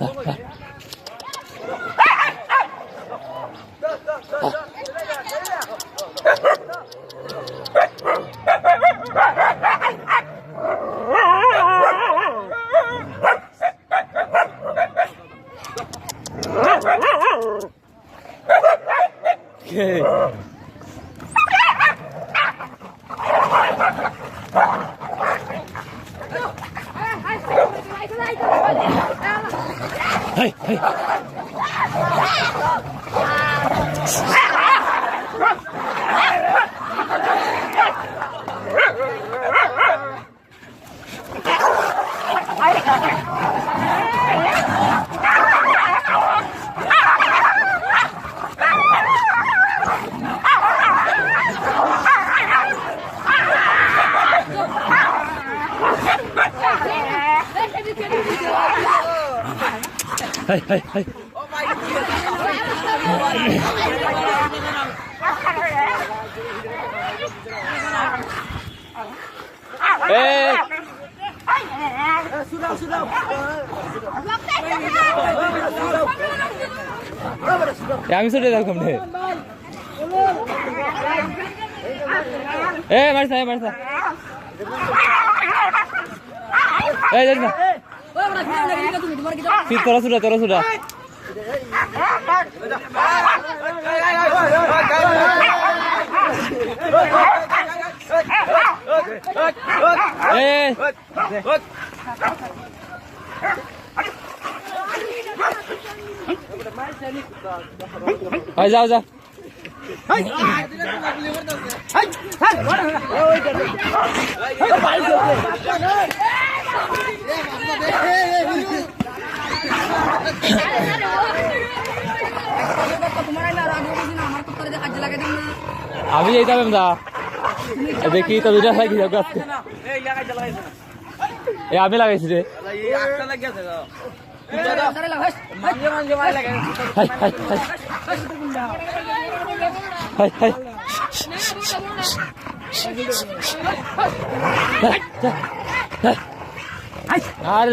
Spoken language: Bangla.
Okay. Hey, hey. Hey, hey, hey. Hey. আমি ছুটে যাও কমনে এ মারসা এই যাস না ফির তোরা ছুটা এই যাও আমি যাইতাম দা দেখি তো দুটা লাগি যাও গাছ এই আমি লাগাইছি রে আর